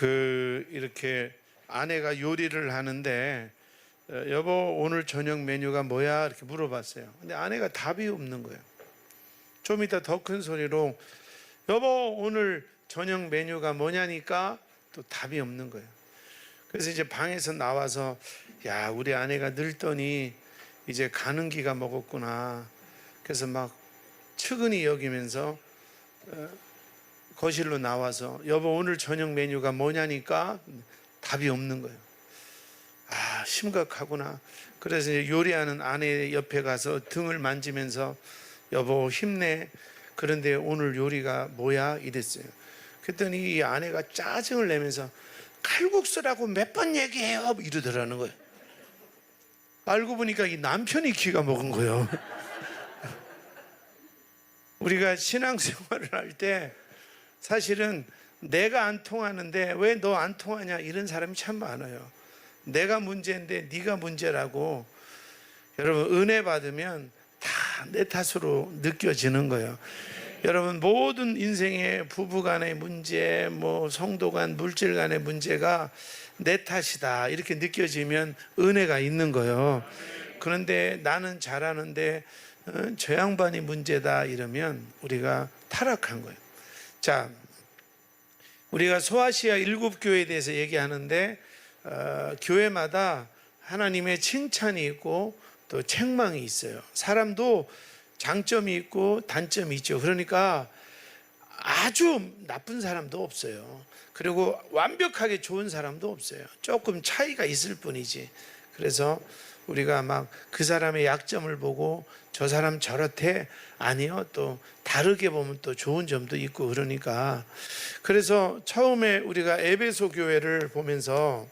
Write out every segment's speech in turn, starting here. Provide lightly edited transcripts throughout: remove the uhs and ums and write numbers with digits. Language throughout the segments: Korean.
이렇게 아내가 요리를 하는데 여보 오늘 저녁 메뉴가 뭐야? 이렇게 물어봤어요. 근데 아내가 답이 없는 거예요. 좀 이따 더 큰 소리로 여보 오늘 저녁 메뉴가 뭐냐니까 또 답이 없는 거예요. 그래서 이제 방에서 나와서 야 우리 아내가 늙더니 이제 가는 기가 먹었구나. 그래서 막 측은히 여기면서 거실로 나와서 여보 오늘 저녁 메뉴가 뭐냐니까 답이 없는 거예요. 아 심각하구나. 그래서 이제 요리하는 아내 옆에 가서 등을 만지면서 여보 힘내. 그런데 오늘 요리가 뭐야? 이랬어요. 그랬더니 이 아내가 짜증을 내면서 칼국수라고 몇 번 얘기해요 이러더라는 거예요. 알고 보니까 이 남편이 기가 먹은 거예요. 우리가 신앙생활을 할 때 사실은 내가 안 통하는데 왜 너 안 통하냐 이런 사람이 참 많아요. 내가 문제인데 네가 문제라고. 여러분 은혜 받으면 다 내 탓으로 느껴지는 거예요. 여러분 모든 인생의 부부간의 문제, 뭐 성도 간, 물질 간의 문제가 내 탓이다 이렇게 느껴지면 은혜가 있는 거예요. 그런데 나는 잘하는데 저 양반이 문제다 이러면 우리가 타락한 거예요. 자, 우리가 소아시아 7교회에 대해서 얘기하는데 교회마다 하나님의 칭찬이 있고 또 책망이 있어요. 사람도 장점이 있고 단점이 있죠. 그러니까 아주 나쁜 사람도 없어요. 그리고 완벽하게 좋은 사람도 없어요. 조금 차이가 있을 뿐이지. 그래서 우리가 막 그 사람의 약점을 보고 저 사람 저렇대 아니요 또 다르게 보면 또 좋은 점도 있고 그러니까. 그래서 처음에 우리가 에베소 교회를 보면서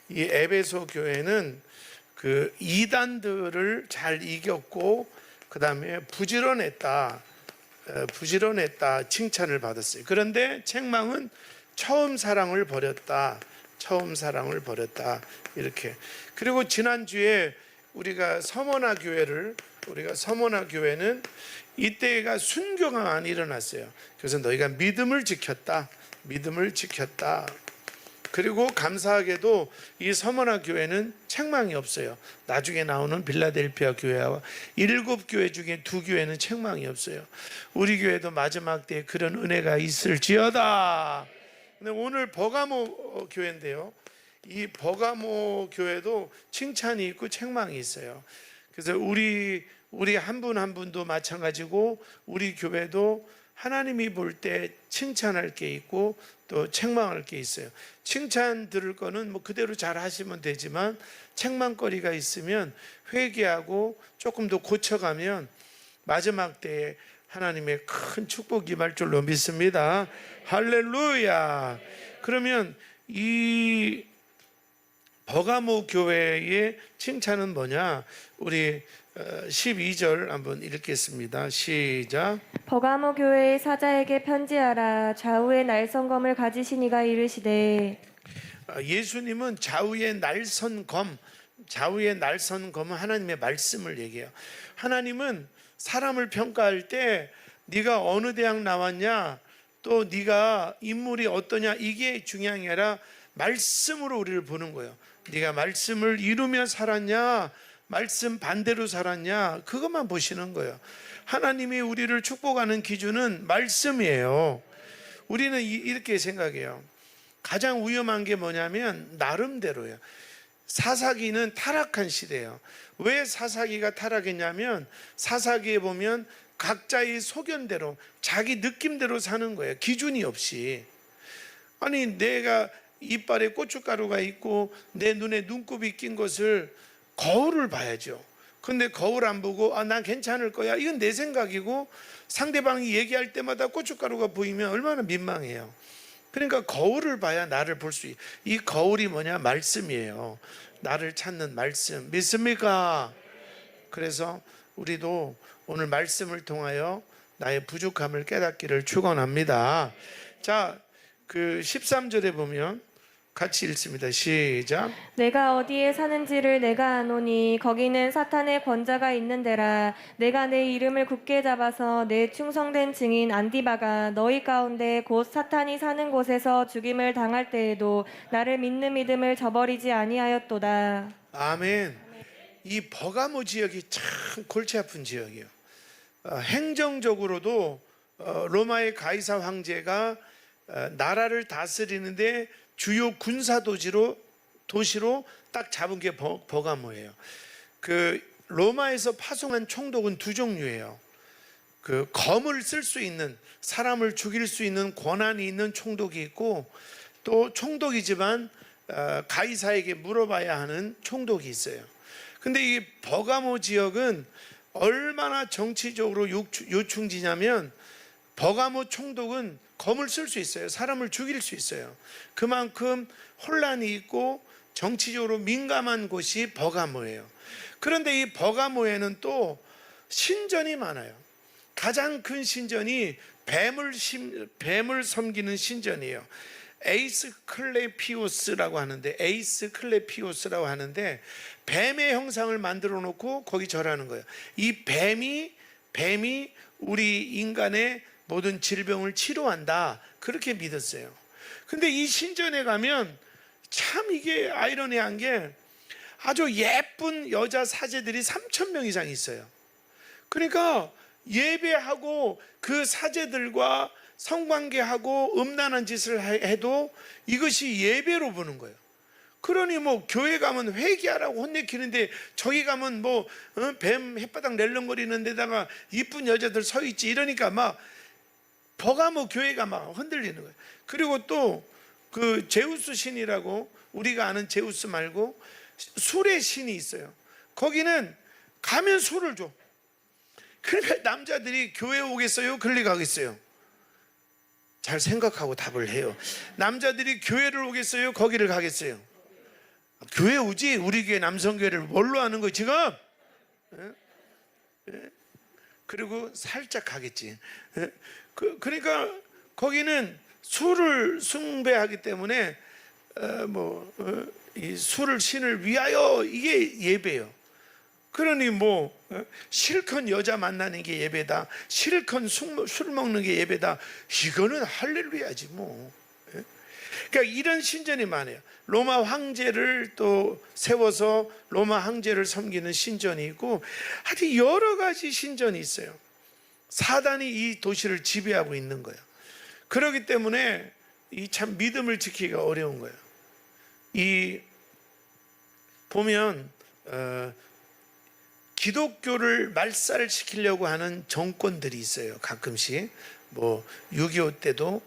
이 에베소 교회는 그 이단들을 잘 이겼고 그 다음에 부지런했다 칭찬을 받았어요. 그런데 책망은 처음 사랑을 버렸다 이렇게. 그리고 지난주에 우리가 서머나 교회는 이때가 순교가 많이 일어났어요. 그래서 너희가 믿음을 지켰다. 그리고 감사하게도 이 서머나 교회는 책망이 없어요. 나중에 나오는 빌라델피아 교회와 7교회 중에 2교회는 책망이 없어요. 우리 교회도 마지막 때에 그런 은혜가 있을지어다. 근데 오늘 버가모 교회인데요. 이 버가모 교회도 칭찬이 있고 책망이 있어요. 그래서 우리 한 분 한 분도 마찬가지고 우리 교회도 하나님이 볼 때 칭찬할 게 있고 또 책망할 게 있어요. 칭찬 들을 거는 뭐 그대로 잘 하시면 되지만 책망거리가 있으면 회개하고 조금 더 고쳐가면 마지막 때에 하나님의 큰 축복이 임할 줄로 믿습니다. 할렐루야. 그러면 이 버가모 교회의 칭찬은 뭐냐? 우리 12절 한번 읽겠습니다. 시작. 버가모 교회의 사자에게 편지하라. 좌우의 날성검을 가지신 이가 이르시되. 예수님은 좌우의 날선검은 하나님의 말씀을 얘기해요. 하나님은 사람을 평가할 때 네가 어느 대학 나왔냐, 또 네가 인물이 어떠냐, 이게 중요한 게 아니라 말씀으로 우리를 보는 거예요. 네가 말씀을 이루며 살았냐, 말씀 반대로 살았냐, 그것만 보시는 거예요. 하나님이 우리를 축복하는 기준은 말씀이에요. 우리는 이렇게 생각해요. 가장 위험한 게 뭐냐면 나름대로예요. 사사기는 타락한 시대예요. 왜 사사기가 타락했냐면 사사기에 보면 각자의 소견대로 자기 느낌대로 사는 거예요. 기준이 없이. 아니 내가 이빨에 고춧가루가 있고 내 눈에 눈곱이 낀 것을 거울을 봐야죠. 근데 거울 안 보고 난 괜찮을 거야, 이건 내 생각이고 상대방이 얘기할 때마다 고춧가루가 보이면 얼마나 민망해요. 그러니까 거울을 봐야 나를 볼 수 있어요. 이 거울이 뭐냐? 말씀이에요. 나를 찾는 말씀. 믿습니까? 그래서 우리도 오늘 말씀을 통하여 나의 부족함을 깨닫기를 축원합니다. 자, 그 13절에 보면 같이 읽습니다. 시작. 내가 어디에 사는지를 내가 아노니 거기는 사탄의 권자가 있는 데라. 내가 내 이름을 굳게 잡아서 내 충성된 증인 안디바가 너희 가운데 곧 사탄이 사는 곳에서 죽임을 당할 때에도 나를 믿는 믿음을 저버리지 아니하였도다. 아멘. 이 버가모 지역이 참 골치 아픈 지역이에요. 행정적으로도 로마의 가이사 황제가 나라를 다스리는데 주요 군사 도시로 딱 잡은 게 버가모예요. 그 로마에서 파송한 총독은 두 종류예요. 그 검을 쓸 수 있는, 사람을 죽일 수 있는 권한이 있는 총독이 있고, 또 총독이지만 가이사에게 물어봐야 하는 총독이 있어요. 근데 이 버가모 지역은 얼마나 정치적으로 요충지냐면, 버가모 총독은 검을 쓸 수 있어요. 사람을 죽일 수 있어요. 그만큼 혼란이 있고 정치적으로 민감한 곳이 버가모예요. 그런데 이 버가모에는 또 신전이 많아요. 가장 큰 신전이 뱀을 섬기는 신전이에요. 에이스클레피오스라고 하는데, 뱀의 형상을 만들어 놓고 거기 절하는 거예요. 이 뱀이 우리 인간의 모든 질병을 치료한다, 그렇게 믿었어요. 근데 이 신전에 가면 참 이게 아이러니한 게 아주 예쁜 여자 사제들이 3,000명 이상 있어요. 그러니까 예배하고 그 사제들과 성관계하고 음란한 짓을 해도 이것이 예배로 보는 거예요. 그러니 뭐 교회 가면 회개하라고 혼내키는데 저기 가면 뭐 뱀 햇바닥 낼렁거리는 데다가 이쁜 여자들 서 있지, 이러니까 막 버가모 교회가 막 흔들리는 거예요. 그리고 또 그 제우스 신이라고, 우리가 아는 제우스 말고 술의 신이 있어요. 거기는 가면 술을 줘. 그러니까 남자들이 교회 오겠어요? 글리 가겠어요? 잘 생각하고 답을 해요. 남자들이 교회를 오겠어요? 거기를 가겠어요? 교회 오지. 우리 교회 남성교회를 뭘로 하는 거예요 지금? 그리고 살짝 가겠지. 그러니까 거기는 술을 숭배하기 때문에 이 술을 신을 위하여, 이게 예배예요. 그러니 실컷 여자 만나는 게 예배다, 실컷 술 먹는 게 예배다, 이거는 할렐루야지 뭐. 그러니까 이런 신전이 많아요. 로마 황제를 또 세워서 로마 황제를 섬기는 신전이 있고, 아주 여러 가지 신전이 있어요. 사단이 이 도시를 지배하고 있는 거예요. 그렇기 때문에 이 참 믿음을 지키기가 어려운 거예요. 이 보면 기독교를 말살시키려고 하는 정권들이 있어요. 가끔씩 6.25 때도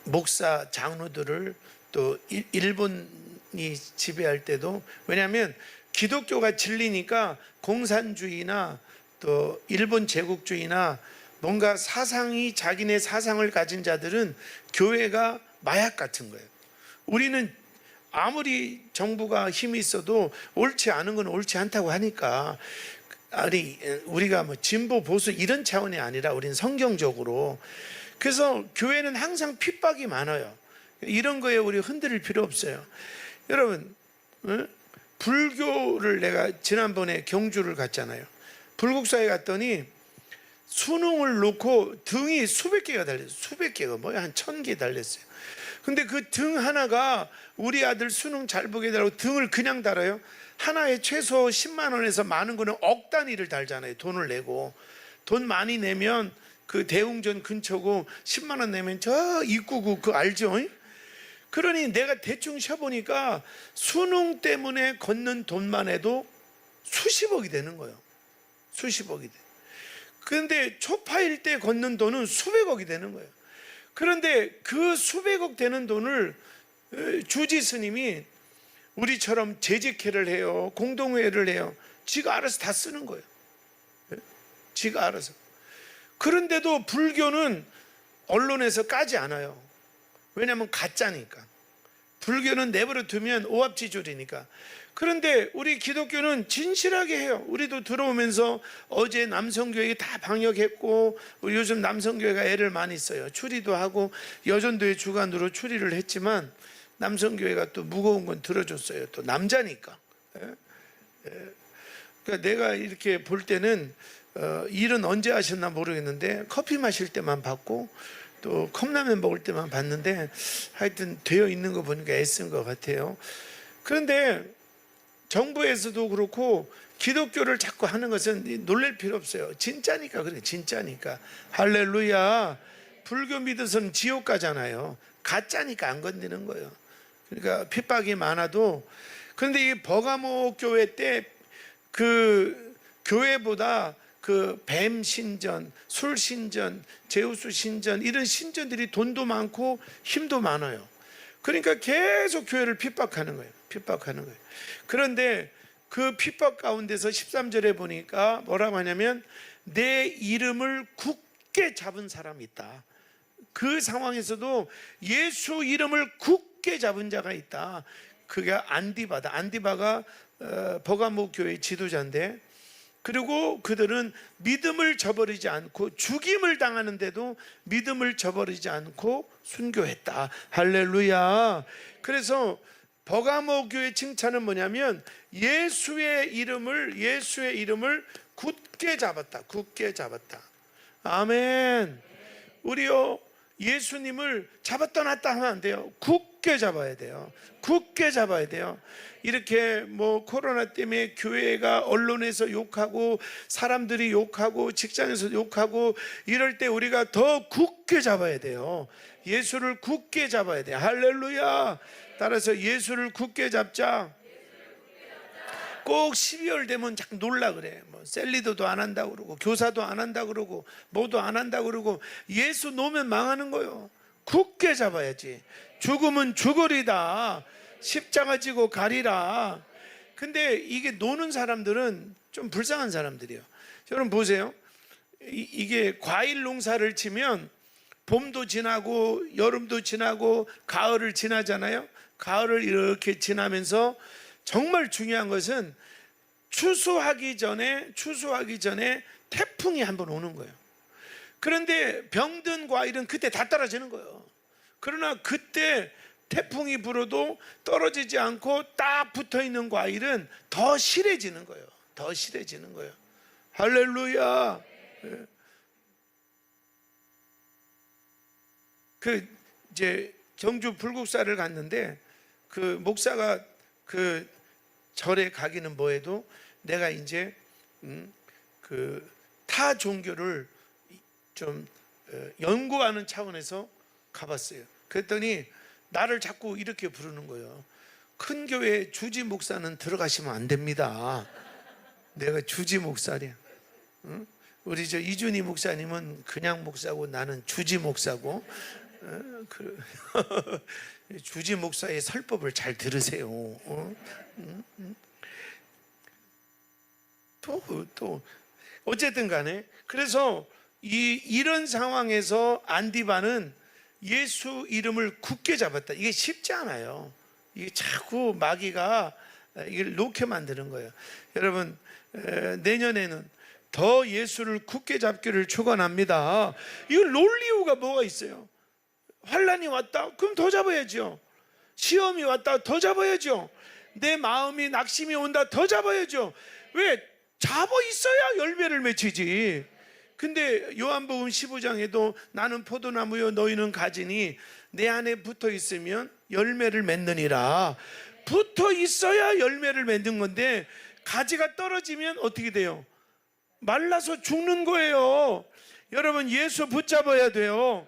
목사 장로들을, 또 일본이 지배할 때도, 왜냐하면 기독교가 진리니까 공산주의나 또 일본 제국주의나 뭔가 사상이, 자기네 사상을 가진 자들은 교회가 마약 같은 거예요. 우리는 아무리 정부가 힘이 있어도 옳지 않은 건 옳지 않다고 하니까, 우리가 진보 보수 이런 차원이 아니라 우리는 성경적으로. 그래서 교회는 항상 핍박이 많아요. 이런 거에 우리 흔들릴 필요 없어요. 여러분, 불교를, 내가 지난번에 경주를 갔잖아요. 불국사에 갔더니 수능을 놓고 등이 수백 개가 달렸어요. 수백 개가 한 1,000개 달렸어요. 근데 그 등 하나가, 우리 아들 수능 잘 보게 달라고 등을 그냥 달아요. 하나에 최소 10만 원에서 많은 거는 억 단위를 달잖아요. 돈을 내고. 돈 많이 내면 그 대웅전 근처고, 10만 원 내면 저 입구구 그 알죠? 그러니 내가 대충 쉬어보니까 수능 때문에 걷는 돈만 해도 수십억이 되는 거예요. 수십억이 돼. 그런데 초파일 때 걷는 돈은 수백억이 되는 거예요. 그런데 그 수백억 되는 돈을 주지 스님이 우리처럼 재직회를 해요, 공동회를 해요. 지가 알아서 다 쓰는 거예요. 지가 알아서. 그런데도 불교는 언론에서 까지 않아요. 왜냐하면 가짜니까. 불교는 내버려 두면 오합지졸이니까. 그런데 우리 기독교는 진실하게 해요. 우리도 들어오면서 어제 남성교회 다 방역했고, 우리 요즘 남성교회가 애를 많이 써요. 추리도 하고 여전도의 주관으로 추리를 했지만, 남성교회가 또 무거운 건 들어줬어요. 또 남자니까. 그러니까 내가 이렇게 볼 때는 일은 언제 하셨나 모르겠는데 커피 마실 때만 봤고 또 컵라면 먹을 때만 봤는데 하여튼 되어 있는 거 보니까 애쓴 것 같아요. 그런데 정부에서도 그렇고 기독교를 자꾸 하는 것은 놀랄 필요 없어요. 진짜니까 그래, 진짜니까. 할렐루야. 불교 믿어서는 지옥 가잖아요. 가짜니까 안 건드는 거예요. 그러니까 핍박이 많아도. 그런데 이 버가모 교회 때 그 교회보다 그 뱀 신전, 술 신전, 제우스 신전 이런 신전들이 돈도 많고 힘도 많아요. 그러니까 계속 교회를 핍박하는 거예요. 핍박하는 거예요. 그런데 그 핍박 가운데서 13절에 보니까 뭐라고 하냐면 내 이름을 굳게 잡은 사람이 있다. 그 상황에서도 예수 이름을 굳게 잡은 자가 있다. 그게 안디바다. 안디바가 버가모 교회의 지도자인데, 그리고 그들은 믿음을 저버리지 않고 죽임을 당하는데도 믿음을 저버리지 않고 순교했다. 할렐루야. 그래서 버가모 교회 칭찬은 뭐냐면 예수의 이름을 굳게 잡았다. 굳게 잡았다. 아멘. 우리요 예수님을 잡았다 놨다 하면 안 돼요. 굳게 잡아야 돼요. 굳게 잡아야 돼요. 이렇게 뭐 코로나 때문에 교회가 언론에서 욕하고 사람들이 욕하고 직장에서 욕하고 이럴 때 우리가 더 굳게 잡아야 돼요. 예수를 굳게 잡아야 돼요. 할렐루야. 따라서 예수를 굳게 잡자. 꼭 12월 되면 자꾸 놀라 그래. 뭐 셀리더도 안 한다고 그러고 교사도 안 한다고 그러고 뭐도 안 한다고 그러고 예수 놓으면 망하는 거예요. 굳게 잡아야지. 죽음은 죽으리다. 십자가 지고 가리라. 근데 이게 노는 사람들은 좀 불쌍한 사람들이에요. 여러분 보세요. 이게 과일 농사를 치면 봄도 지나고 여름도 지나고 가을을 지나잖아요. 가을을 이렇게 지나면서 정말 중요한 것은 추수하기 전에 태풍이 한번 오는 거예요. 그런데 병든 과일은 그때 다 떨어지는 거예요. 그러나 그때 태풍이 불어도 떨어지지 않고 딱 붙어 있는 과일은 더 실해지는 거예요. 더 실해지는 거예요. 할렐루야. 그 이제 경주 불국사를 갔는데 그 목사가 그 절에 가기는 뭐해도 내가 이제 그 타 종교를 좀 연구하는 차원에서 가봤어요. 그랬더니 나를 자꾸 이렇게 부르는 거예요. 큰 교회 주지 목사는 들어가시면 안 됩니다. 내가 주지 목사랴. 응? 우리 저 이준희 목사님은 그냥 목사고 나는 주지 목사고. 주지 목사의 설법을 잘 들으세요. 또 어쨌든 간에 그래서 이런 상황에서 안디바는 예수 이름을 굳게 잡았다. 이게 쉽지 않아요. 이게 자꾸 마귀가 이걸 놓게 만드는 거예요. 여러분 내년에는 더 예수를 굳게 잡기를 축원합니다. 이걸 놓을 이유가 뭐가 있어요? 환란이 왔다? 그럼 더 잡아야죠. 시험이 왔다? 더 잡아야죠. 내 마음이 낙심이 온다? 더 잡아야죠. 왜? 잡아 있어야 열매를 맺히지. 근데 요한복음 15장에도 나는 포도나무요 너희는 가지니 내 안에 붙어 있으면 열매를 맺느니라. 붙어 있어야 열매를 맺는 건데 가지가 떨어지면 어떻게 돼요? 말라서 죽는 거예요. 여러분 예수 붙잡아야 돼요.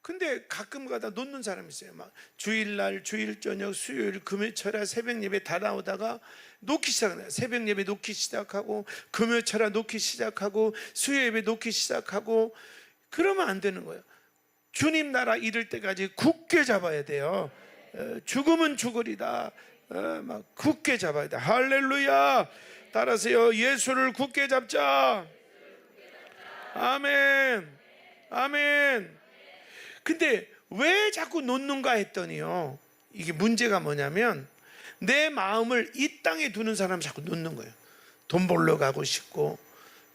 근데 가끔 가다 놓는 사람이 있어요. 막 주일날, 주일 저녁, 수요일, 금요철야 새벽 예배 다 나오다가 놓기 시작해요. 새벽 예배 놓기 시작하고 금요철야 놓기 시작하고 수요 예배 놓기 시작하고 그러면 안 되는 거예요. 주님 나라 이를 때까지 굳게 잡아야 돼요. 죽으면 죽으리다. 막 굳게 잡아야 돼. 할렐루야. 따라서요 예수를 굳게 잡자. 아멘. 아멘. 근데 왜 자꾸 놓는가 했더니요 이게 문제가 뭐냐면 내 마음을 이 땅에 두는 사람 자꾸 놓는 거예요. 돈 벌러 가고 싶고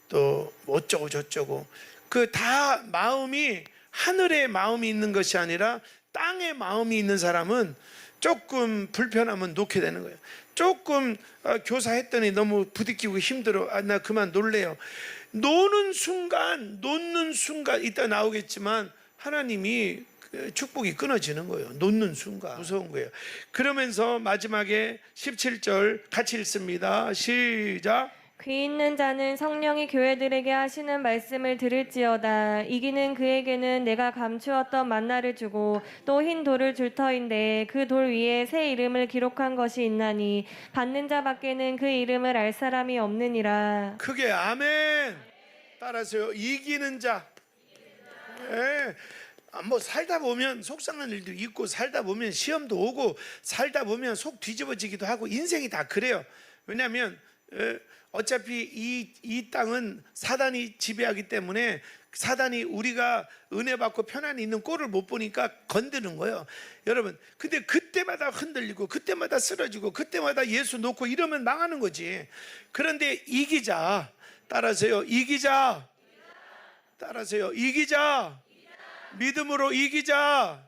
또 어쩌고 저쩌고 그 다 마음이 하늘에 마음이 있는 것이 아니라 땅의 마음이 있는 사람은 조금 불편하면 놓게 되는 거예요. 조금 교사했더니 너무 부딪히고 힘들어. 나 그만 놀래요. 놓는 순간 이따 나오겠지만 하나님이 축복이 끊어지는 거예요. 놓는 순간 무서운 거예요. 그러면서 마지막에 17절 같이 읽습니다. 시작. 귀 있는 자는 성령이 교회들에게 하시는 말씀을 들을지어다. 이기는 그에게는 내가 감추었던 만나를 주고 또 흰 돌을 줄 터인데 그 돌 위에 새 이름을 기록한 것이 있나니 받는 자밖에는 그 이름을 알 사람이 없느니라. 크게 아멘. 따라서요. 이기는 자. 네. 뭐 살다 보면 속상한 일도 있고 살다 보면 시험도 오고 살다 보면 속 뒤집어지기도 하고 인생이 다 그래요. 왜냐하면 어차피 이 땅은 사단이 지배하기 때문에 사단이 우리가 은혜 받고 편안히 있는 꼴을 못 보니까 건드는 거예요. 여러분, 근데 그때마다 흔들리고 그때마다 쓰러지고 그때마다 예수 놓고 이러면 망하는 거지. 그런데 이기자. 따라서요. 이기자. 따라서요. 이기자. 믿음으로 이기자.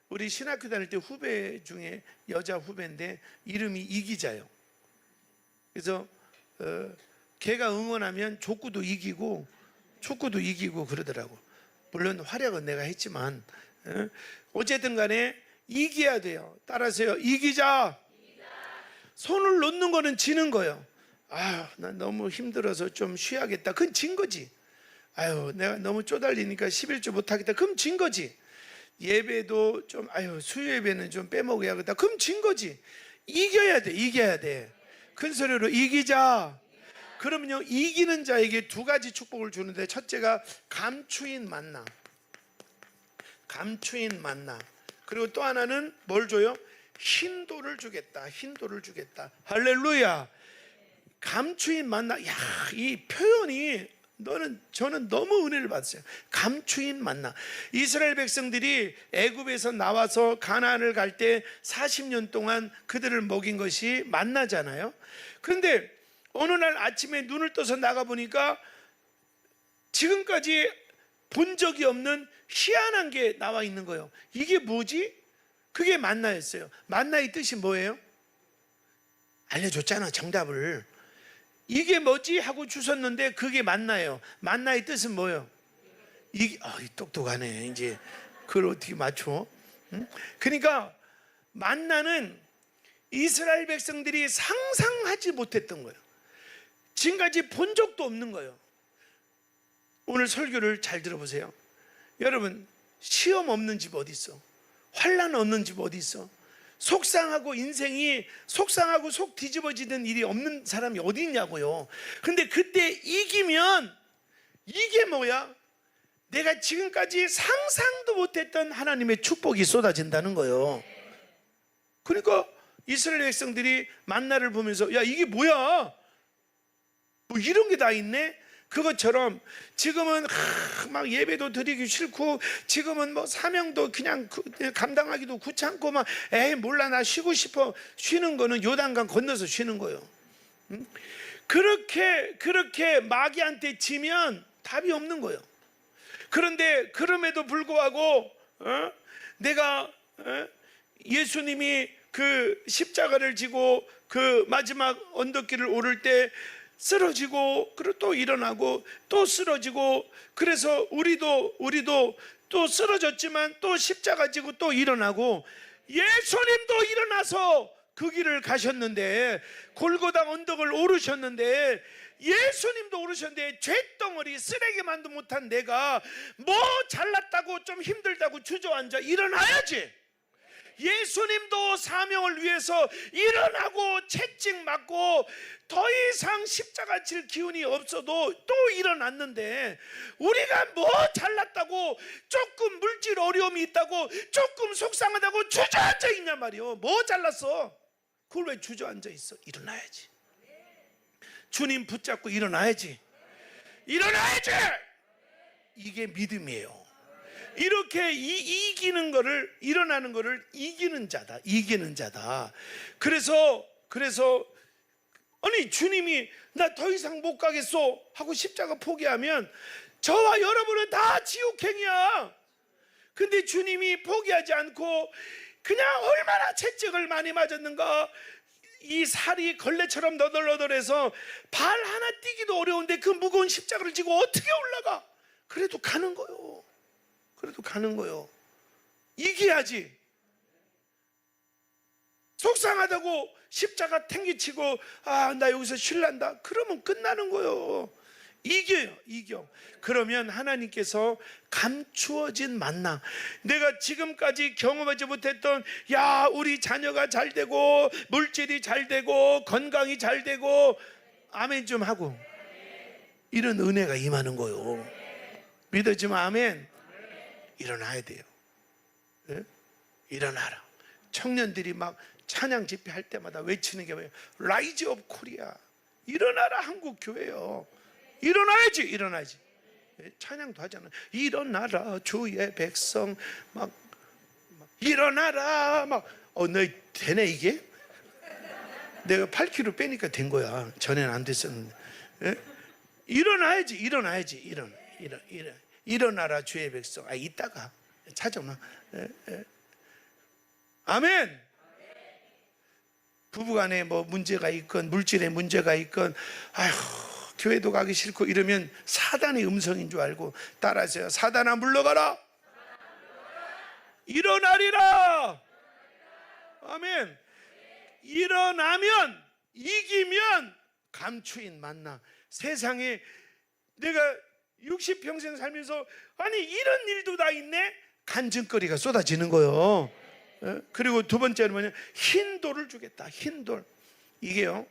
우리 신학교 다닐 때 후배 중에 여자 후배인데 이름이 이기자요. 그래서 걔가 응원하면 족구도 이기고 축구도 이기고 그러더라고. 물론 활약은 내가 했지만 어쨌든 간에 이겨야 돼요. 따라서요. 이기자. 손을 놓는 거는 지는 거예요. 아유, 난 너무 힘들어서 좀 쉬어야겠다. 그건 진 거지. 아유, 내가 너무 쪼달리니까 11조 못하겠다. 그럼 진 거지. 예배도 좀 수요 예배는 좀 빼먹어야겠다. 그럼 진 거지. 이겨야 돼. 이겨야 돼. 큰 소리로 이기자. 그러면요, 이기는 자에게 두 가지 축복을 주는데 첫째가 감추인 만나. 감추인 만나. 그리고 또 하나는 뭘 줘요? 흰 돌을 주겠다. 흰 돌을 주겠다. 할렐루야. 감추인 만나. 야, 이 표현이 저는 너무 은혜를 받았어요. 감추인 만나. 이스라엘 백성들이 애굽에서 나와서 가나안을 갈 때 40년 동안 그들을 먹인 것이 만나잖아요. 그런데 어느 날 아침에 눈을 떠서 나가 보니까 지금까지 본 적이 없는 희한한 게 나와 있는 거예요. 이게 뭐지? 그게 만나였어요. 만나의 뜻이 뭐예요? 알려줬잖아, 정답을. 이게 뭐지? 하고 주셨는데 그게 만나예요. 만나의 뜻은 뭐예요? 이게 똑똑하네. 이제 그걸 어떻게 맞춰? 응? 그러니까 만나는 이스라엘 백성들이 상상하지 못했던 거예요. 지금까지 본 적도 없는 거예요. 오늘 설교를 잘 들어보세요. 여러분, 시험 없는 집 어디 있어? 환난 없는 집 어디 있어? 속상하고 인생이 속상하고 속 뒤집어지는 일이 없는 사람이 어디 있냐고요. 근데 그때 이기면 이게 뭐야? 내가 지금까지 상상도 못했던 하나님의 축복이 쏟아진다는 거예요. 그러니까 이스라엘 백성들이 만나를 보면서 야, 이게 뭐야? 뭐 이런 게 다 있네? 그것처럼 지금은 막 예배도 드리기 싫고 지금은 뭐 사명도 그냥 감당하기도 귀찮고 막 에이 몰라 나 쉬고 싶어. 쉬는 거는 요단강 건너서 쉬는 거예요. 그렇게 마귀한테 지면 답이 없는 거예요. 그런데 그럼에도 불구하고 내가 예수님이 그 십자가를 지고 그 마지막 언덕길을 오를 때 쓰러지고 그리고 또 일어나고 또 쓰러지고 그래서 우리도 또 쓰러졌지만 또 십자가 지고 또 일어나고 예수님도 일어나서 그 길을 가셨는데 골고다 언덕을 오르셨는데 예수님도 오르셨는데 쇳덩어리 쓰레기만도 못한 내가 뭐 잘났다고 좀 힘들다고 주저앉아 일어나야지. 예수님도 사명을 위해서 일어나고 채찍 맞고 더 이상 십자가 질 기운이 없어도 또 일어났는데 우리가 뭐 잘났다고 조금 물질 어려움이 있다고 조금 속상하다고 주저앉아 있냐 말이요. 뭐 잘났어? 그걸 왜 주저앉아 있어? 일어나야지. 주님 붙잡고 일어나야지. 일어나야지. 이게 믿음이에요. 이렇게 이기는 거를 일어나는 거를 이기는 자다. 이기는 자다. 그래서 아니 주님이 나 더 이상 못 가겠어 하고 십자가 포기하면 저와 여러분은 다 지옥행이야. 근데 주님이 포기하지 않고 그냥 얼마나 채찍을 많이 맞았는가. 이 살이 걸레처럼 너덜너덜해서 발 하나 띄기도 어려운데 그 무거운 십자가를 지고 어떻게 올라가? 그래도 가는 거요. 그래도 가는 거요. 이겨야지. 속상하다고 십자가 탱기치고 나 여기서 쉴란다 그러면 끝나는 거요. 이겨요. 이겨. 그러면 하나님께서 감추어진 만나, 내가 지금까지 경험하지 못했던, 야 우리 자녀가 잘 되고 물질이 잘 되고 건강이 잘 되고, 아멘 좀 하고, 이런 은혜가 임하는 거요. 믿어지면 아멘. 일어나야 돼요. 네? 일어나라. 청년들이 막 찬양 집회할 때마다 외치는 게 뭐예요? 라이즈 업 코리아. 일어나라 한국 교회요. 일어나야지. 일어나야지. 찬양도 하잖아요. 일어나라 주의 백성. 막 일어나라. 막 너 되네 이게? 내가 8kg 빼니까 된 거야. 전에는 안 됐었는데. 예? 일어나야지. 일어나야지. 일어나라 주의 백성. 이따가 찾아오나. 아멘. 부부간에 뭐 문제가 있건 물질에 문제가 있건 교회도 가기 싫고 이러면 사단의 음성인 줄 알고 따라하세요. 사단아 물러가라. 일어나리라. 아멘. 일어나면, 이기면 감추인 만나. 세상에 내가 60평생 살면서 이런 일도 다 있네. 간증거리가 쏟아지는 거예요. 그리고 두 번째는 뭐냐? 흰 돌을 주겠다. 흰 돌. 이게요,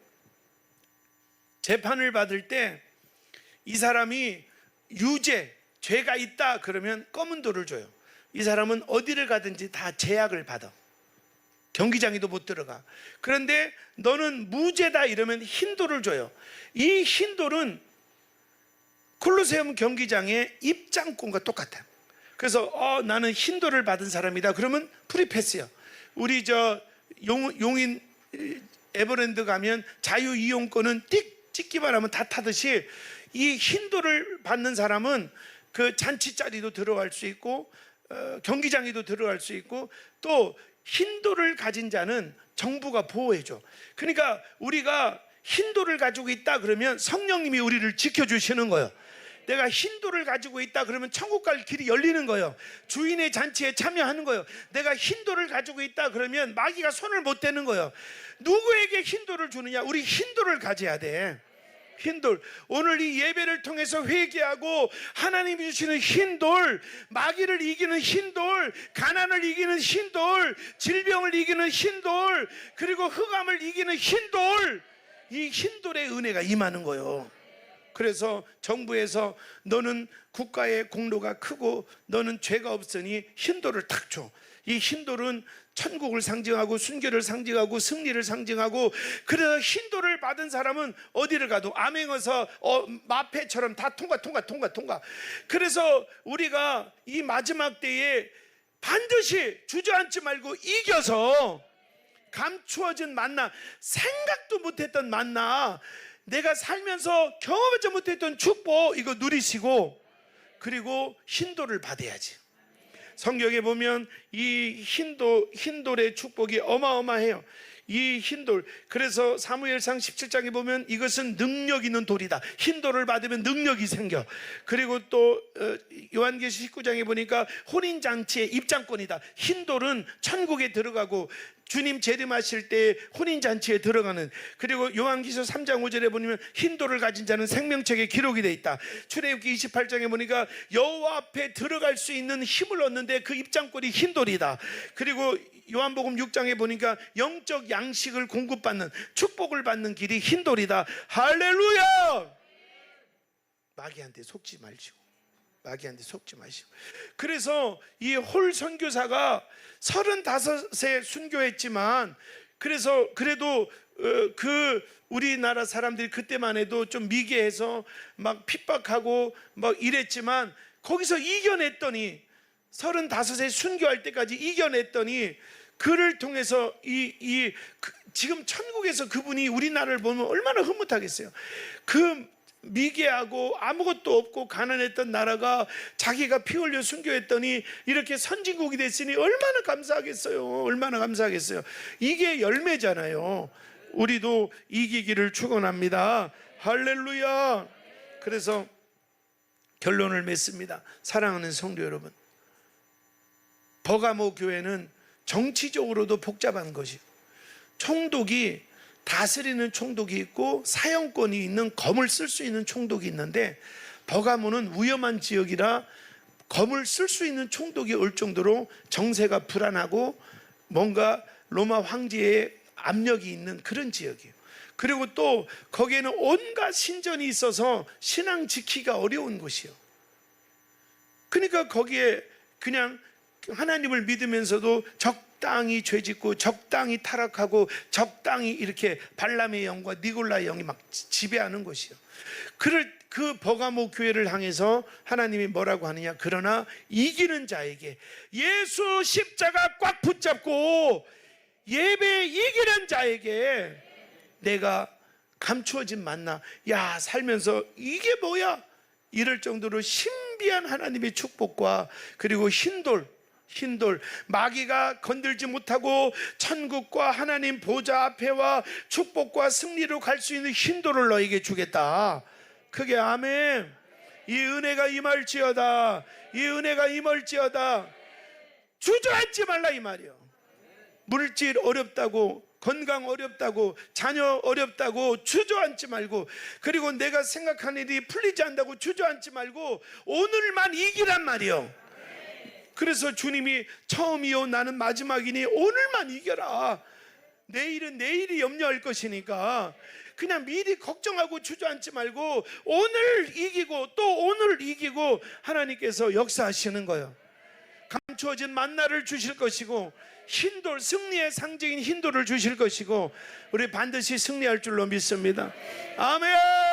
재판을 받을 때 이 사람이 유죄, 죄가 있다 그러면 검은 돌을 줘요. 이 사람은 어디를 가든지 다 제약을 받아. 경기장에도 못 들어가. 그런데 너는 무죄다 이러면 흰 돌을 줘요. 이 흰 돌은 콜로세움 경기장의 입장권과 똑같아요. 그래서 나는 흰 돌을 받은 사람이다 그러면 프리패스야. 우리 용인 에버랜드 가면 자유 이용권은 띡 찍기만 하면 다 타듯이, 이 흰 돌을 받는 사람은 그 잔치 자리도 들어갈 수 있고 경기장에도 들어갈 수 있고, 또 흰 돌을 가진 자는 정부가 보호해줘. 그러니까 우리가 흰 돌을 가지고 있다 그러면 성령님이 우리를 지켜주시는 거예요. 내가 흰 돌을 가지고 있다 그러면 천국 갈 길이 열리는 거예요. 주인의 잔치에 참여하는 거예요. 내가 흰 돌을 가지고 있다 그러면 마귀가 손을 못 대는 거예요. 누구에게 흰 돌을 주느냐? 우리 흰 돌을 가져야 돼. 흰 돌. 오늘 이 예배를 통해서 회개하고 하나님이 주시는 흰 돌, 마귀를 이기는 흰 돌, 가난을 이기는 흰 돌, 질병을 이기는 흰 돌, 그리고 흑암을 이기는 흰 돌, 이 흰 돌의 은혜가 임하는 거예요. 그래서 정부에서 너는 국가의 공로가 크고 너는 죄가 없으니 흰 돌을 탁 줘. 이 흰 돌은 천국을 상징하고 순교를 상징하고 승리를 상징하고, 그래서 흰 돌을 받은 사람은 어디를 가도 암행어서 마패처럼 다 통과. 그래서 우리가 이 마지막 때에 반드시 주저앉지 말고 이겨서 감추어진 만나, 생각도 못했던 만나, 내가 살면서 경험하지 못했던 축복, 이거 누리시고, 그리고 흰 돌을 받아야지. 성경에 보면 이 흰돌의 축복이 어마어마해요. 이 흰돌. 그래서 사무엘상 17장에 보면 이것은 능력 있는 돌이다. 흰돌을 받으면 능력이 생겨. 그리고 또 요한계시 19장에 보니까 혼인잔치의 입장권이다. 흰돌은 천국에 들어가고 주님 재림하실 때 혼인잔치에 들어가는. 그리고 요한기서 3장 5절에 보면 흰돌을 가진 자는 생명책에 기록이 되어 있다. 출애굽기 28장에 보니까 여호와 앞에 들어갈 수 있는 힘을 얻는데 그 입장권이 흰돌이다. 그리고 요한복음 6장에 보니까 영적 양식을 공급받는, 축복을 받는 길이 흰돌이다. 할렐루야! 마귀한테 속지 마시고, 그래서 이 홀 선교사가 35세 순교했지만, 그래도 우리나라 사람들이 그때만 해도 좀 미개해서 막 핍박하고 막 이랬지만, 거기서 이겨냈더니 35세 순교할 때까지 이겨냈더니, 그를 통해서 지금 천국에서 그분이 우리나라를 보면 얼마나 흐뭇하겠어요. 그 미개하고 아무것도 없고 가난했던 나라가 자기가 피 흘려 순교했더니 이렇게 선진국이 됐으니 얼마나 감사하겠어요. 얼마나 감사하겠어요. 이게 열매잖아요. 우리도 이기기를 축원합니다. 할렐루야. 그래서 결론을 맺습니다. 사랑하는 성도 여러분, 버가모 교회는 정치적으로도 복잡한 것이고, 총독이 다스리는 총독이 있고 사형권이 있는 검을 쓸 수 있는 총독이 있는데, 버가모는 위험한 지역이라 검을 쓸 수 있는 총독이 올 정도로 정세가 불안하고 뭔가 로마 황제의 압력이 있는 그런 지역이에요. 그리고 또 거기에는 온갖 신전이 있어서 신앙 지키기가 어려운 곳이에요. 그러니까 거기에 그냥 하나님을 믿으면서도 적당히 죄짓고 적당히 타락하고 적당히 이렇게 발람의 영과 니골라의 영이 막 지배하는 곳이에요. 그 버가모 교회를 향해서 하나님이 뭐라고 하느냐? 그러나 이기는 자에게, 예수 십자가 꽉 붙잡고 예배 이기는 자에게 내가 감추어진 만나, 야 살면서 이게 뭐야? 이럴 정도로 신비한 하나님의 축복과 그리고 흰돌, 마귀가 건들지 못하고 천국과 하나님 보좌 앞에와 축복과 승리로 갈 수 있는 흰돌을 너에게 주겠다. 크게 아멘. 이 은혜가 임할지어다. 이 은혜가 임할지어다. 주저앉지 말라 이 말이요. 물질 어렵다고, 건강 어렵다고, 자녀 어렵다고 주저앉지 말고, 그리고 내가 생각한 일이 풀리지 않는다고 주저앉지 말고 오늘만 이기란 말이요. 그래서 주님이 처음이요 나는 마지막이니 오늘만 이겨라. 내일은 내일이 염려할 것이니까 그냥 미리 걱정하고 주저앉지 말고 오늘 이기고 또 오늘 이기고 하나님께서 역사하시는 거예요. 감추어진 만나를 주실 것이고 흰돌, 승리의 상징인 흰돌을 주실 것이고 우리 반드시 승리할 줄로 믿습니다. 아멘.